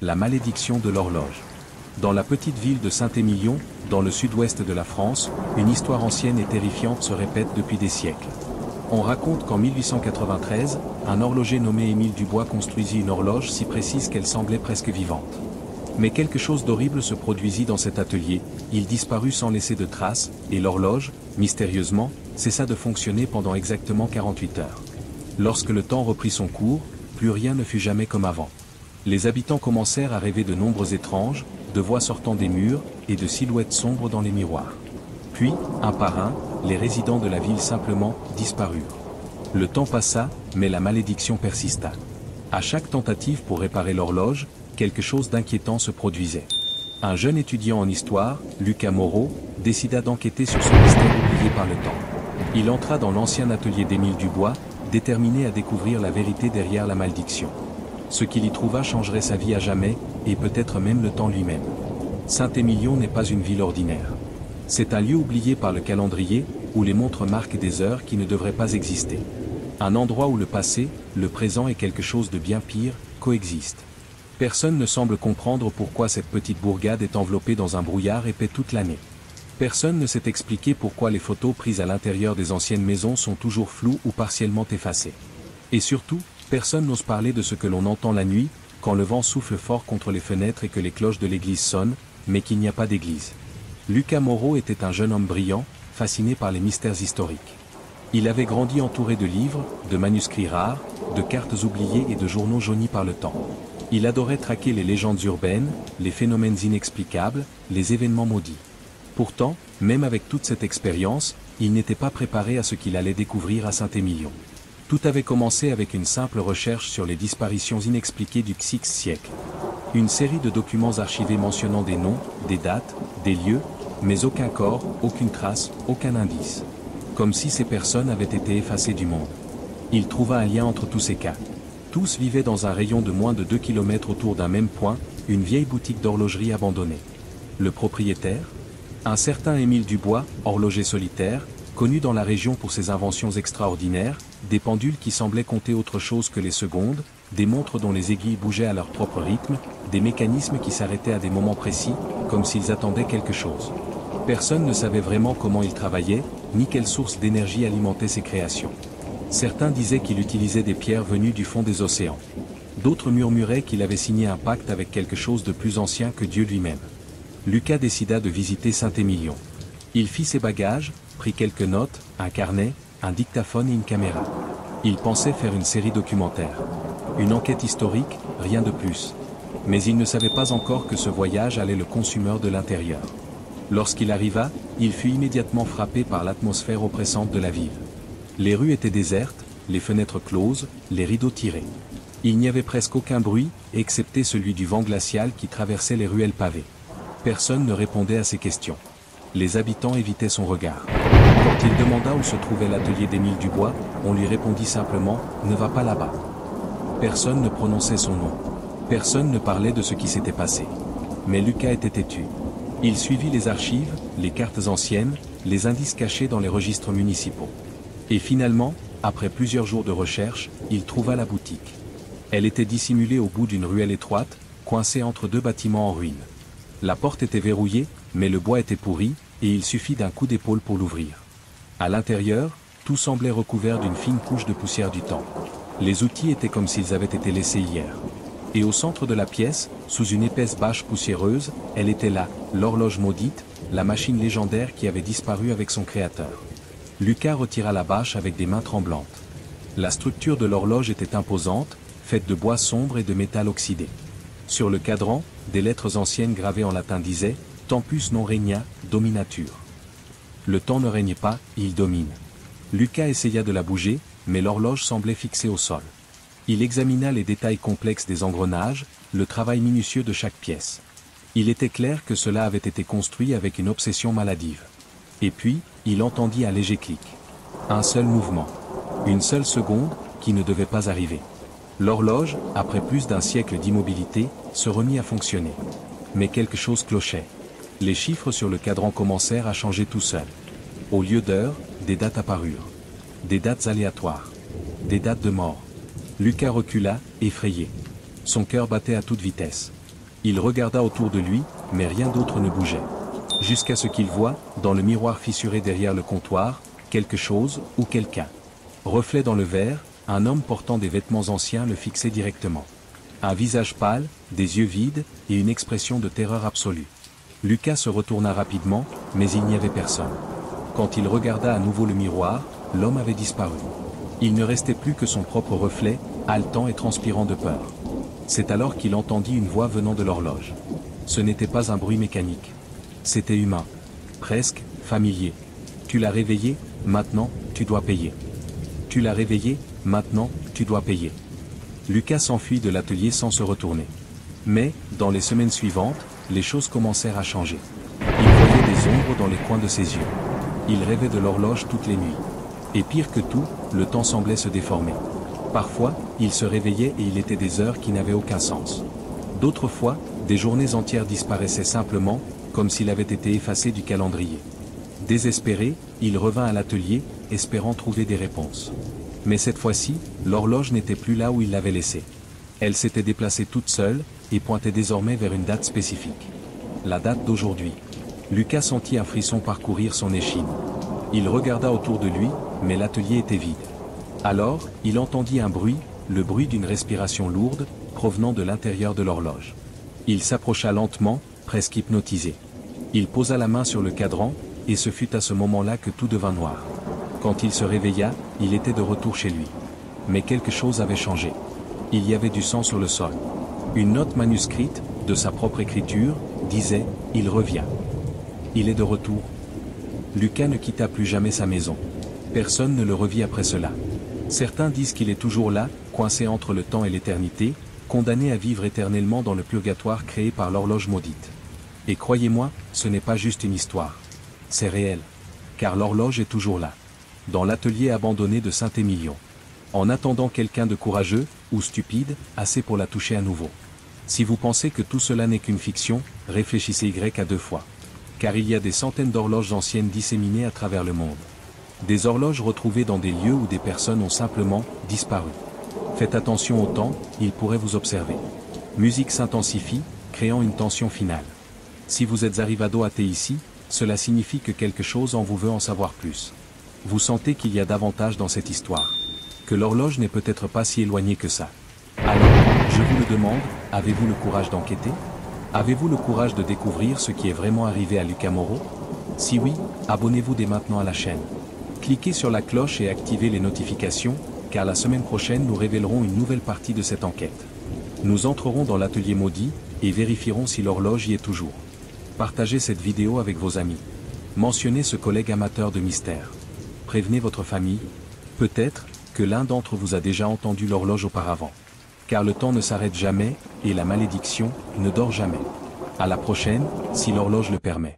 la malédiction de l'horloge. Dans la petite ville de Saint-Émilion, dans le sud-ouest de la France, une histoire ancienne et terrifiante se répète depuis des siècles. On raconte qu'en 1893, un horloger nommé Émile Dubois construisit une horloge si précise qu'elle semblait presque vivante. Mais quelque chose d'horrible se produisit dans cet atelier, il disparut sans laisser de traces, et l'horloge, mystérieusement, cessa de fonctionner pendant exactement 48 heures. Lorsque le temps reprit son cours, plus rien ne fut jamais comme avant. Les habitants commencèrent à rêver de nombres étranges, de voix sortant des murs, et de silhouettes sombres dans les miroirs. Puis, un par un, les résidents de la ville simplement disparurent. Le temps passa, mais la malédiction persista. À chaque tentative pour réparer l'horloge, quelque chose d'inquiétant se produisait. Un jeune étudiant en histoire, Lucas Moreau, décida d'enquêter sur ce mystère oublié par le temps. Il entra dans l'ancien atelier d'Émile Dubois, déterminé à découvrir la vérité derrière la malédiction. Ce qu'il y trouva changerait sa vie à jamais, et peut-être même le temps lui-même. Saint-Émilion n'est pas une ville ordinaire. C'est un lieu oublié par le calendrier, où les montres marquent des heures qui ne devraient pas exister. Un endroit où le passé, le présent et quelque chose de bien pire, coexistent. Personne ne semble comprendre pourquoi cette petite bourgade est enveloppée dans un brouillard épais toute l'année. Personne ne sait expliquer pourquoi les photos prises à l'intérieur des anciennes maisons sont toujours floues ou partiellement effacées. Et surtout, personne n'ose parler de ce que l'on entend la nuit, quand le vent souffle fort contre les fenêtres et que les cloches de l'église sonnent, mais qu'il n'y a pas d'église. Lucas Moreau était un jeune homme brillant, fasciné par les mystères historiques. Il avait grandi entouré de livres, de manuscrits rares, de cartes oubliées et de journaux jaunis par le temps. Il adorait traquer les légendes urbaines, les phénomènes inexplicables, les événements maudits. Pourtant, même avec toute cette expérience, il n'était pas préparé à ce qu'il allait découvrir à Saint-Émilion. Tout avait commencé avec une simple recherche sur les disparitions inexpliquées du XIe siècle. Une série de documents archivés mentionnant des noms, des dates, des lieux, mais aucun corps, aucune trace, aucun indice. Comme si ces personnes avaient été effacées du monde. Il trouva un lien entre tous ces cas. Tous vivaient dans un rayon de moins de 2 km autour d'un même point, une vieille boutique d'horlogerie abandonnée. Le propriétaire ? Un certain Émile Dubois, horloger solitaire, connu dans la région pour ses inventions extraordinaires, des pendules qui semblaient compter autre chose que les secondes, des montres dont les aiguilles bougeaient à leur propre rythme, des mécanismes qui s'arrêtaient à des moments précis, comme s'ils attendaient quelque chose. Personne ne savait vraiment comment il travaillait, ni quelle source d'énergie alimentait ses créations. Certains disaient qu'il utilisait des pierres venues du fond des océans. D'autres murmuraient qu'il avait signé un pacte avec quelque chose de plus ancien que Dieu lui-même. Lucas décida de visiter Saint-Émilion. Il fit ses bagages, prit quelques notes, un carnet, un dictaphone et une caméra. Il pensait faire une série documentaire. Une enquête historique, rien de plus. Mais il ne savait pas encore que ce voyage allait le consumer de l'intérieur. Lorsqu'il arriva, il fut immédiatement frappé par l'atmosphère oppressante de la ville. Les rues étaient désertes, les fenêtres closes, les rideaux tirés. Il n'y avait presque aucun bruit, excepté celui du vent glacial qui traversait les ruelles pavées. Personne ne répondait à ses questions. Les habitants évitaient son regard. Quand il demanda où se trouvait l'atelier d'Émile Dubois, on lui répondit simplement « Ne va pas là-bas ». Personne ne prononçait son nom. Personne ne parlait de ce qui s'était passé. Mais Lucas était têtu. Il suivit les archives, les cartes anciennes, les indices cachés dans les registres municipaux. Et finalement, après plusieurs jours de recherche, il trouva la boutique. Elle était dissimulée au bout d'une ruelle étroite, coincée entre deux bâtiments en ruine. La porte était verrouillée, mais le bois était pourri, et il suffit d'un coup d'épaule pour l'ouvrir. À l'intérieur, tout semblait recouvert d'une fine couche de poussière du temps. Les outils étaient comme s'ils avaient été laissés hier. Et au centre de la pièce, sous une épaisse bâche poussiéreuse, elle était là, l'horloge maudite, la machine légendaire qui avait disparu avec son créateur. Lucas retira la bâche avec des mains tremblantes. La structure de l'horloge était imposante, faite de bois sombre et de métal oxydé. Sur le cadran, des lettres anciennes gravées en latin disaient « Tempus non regna, dominatur ». Le temps ne règne pas, il domine. Lucas essaya de la bouger, mais l'horloge semblait fixée au sol. Il examina les détails complexes des engrenages, le travail minutieux de chaque pièce. Il était clair que cela avait été construit avec une obsession maladive. Et puis, il entendit un léger clic. Un seul mouvement. Une seule seconde, qui ne devait pas arriver. L'horloge, après plus d'un siècle d'immobilité, se remit à fonctionner. Mais quelque chose clochait. Les chiffres sur le cadran commencèrent à changer tout seuls. Au lieu d'heures, des dates apparurent. Des dates aléatoires. Des dates de mort. Lucas recula, effrayé. Son cœur battait à toute vitesse. Il regarda autour de lui, mais rien d'autre ne bougeait. Jusqu'à ce qu'il voit, dans le miroir fissuré derrière le comptoir, quelque chose ou quelqu'un. Reflet dans le verre, un homme portant des vêtements anciens le fixait directement. Un visage pâle, des yeux vides, et une expression de terreur absolue. Lucas se retourna rapidement, mais il n'y avait personne. Quand il regarda à nouveau le miroir, l'homme avait disparu. Il ne restait plus que son propre reflet, haletant et transpirant de peur. C'est alors qu'il entendit une voix venant de l'horloge. Ce n'était pas un bruit mécanique. C'était humain. Presque, familier. Tu l'as réveillé, maintenant, tu dois payer. Tu l'as réveillé, maintenant, tu dois payer. Lucas s'enfuit de l'atelier sans se retourner. Mais, dans les semaines suivantes, les choses commencèrent à changer. Il voyait des ombres dans les coins de ses yeux. Il rêvait de l'horloge toutes les nuits. Et pire que tout, le temps semblait se déformer. Parfois, il se réveillait et il était des heures qui n'avaient aucun sens. D'autres fois, des journées entières disparaissaient simplement, comme s'il avait été effacé du calendrier. Désespéré, il revint à l'atelier, espérant trouver des réponses. Mais cette fois-ci, l'horloge n'était plus là où il l'avait laissée. Elle s'était déplacée toute seule, et pointait désormais vers une date spécifique. La date d'aujourd'hui. Lucas sentit un frisson parcourir son échine. Il regarda autour de lui, mais l'atelier était vide. Alors, il entendit un bruit, le bruit d'une respiration lourde, provenant de l'intérieur de l'horloge. Il s'approcha lentement, presque hypnotisé. Il posa la main sur le cadran, et ce fut à ce moment-là que tout devint noir. Quand il se réveilla, il était de retour chez lui. Mais quelque chose avait changé. Il y avait du sang sur le sol. Une note manuscrite, de sa propre écriture, disait « Il revient ». Il est de retour. Lucas ne quitta plus jamais sa maison. Personne ne le revit après cela. Certains disent qu'il est toujours là, coincé entre le temps et l'éternité, condamné à vivre éternellement dans le purgatoire créé par l'horloge maudite. Et croyez-moi, ce n'est pas juste une histoire. C'est réel. Car l'horloge est toujours là. Dans l'atelier abandonné de Saint-Émilion. En attendant quelqu'un de courageux, ou stupide, assez pour la toucher à nouveau. Si vous pensez que tout cela n'est qu'une fiction, réfléchissez Y à deux fois. Car il y a des centaines d'horloges anciennes disséminées à travers le monde. Des horloges retrouvées dans des lieux où des personnes ont simplement disparu. Faites attention au temps, il pourrait vous observer. Musique s'intensifie, créant une tension finale. Si vous êtes arrivado athée ici, cela signifie que quelque chose en vous veut en savoir plus. Vous sentez qu'il y a davantage dans cette histoire. Que l'horloge n'est peut-être pas si éloignée que ça. Alors, je vous le demande, avez-vous le courage d'enquêter? Avez-vous le courage de découvrir ce qui est vraiment arrivé à Lucas Moreau? Si oui, abonnez-vous dès maintenant à la chaîne. Cliquez sur la cloche et activez les notifications, car la semaine prochaine nous révélerons une nouvelle partie de cette enquête. Nous entrerons dans l'atelier maudit, et vérifierons si l'horloge y est toujours. Partagez cette vidéo avec vos amis. Mentionnez ce collègue amateur de mystère. Prévenez votre famille. Peut-être que l'un d'entre vous a déjà entendu l'horloge auparavant. Car le temps ne s'arrête jamais, et la malédiction ne dort jamais. À la prochaine, si l'horloge le permet.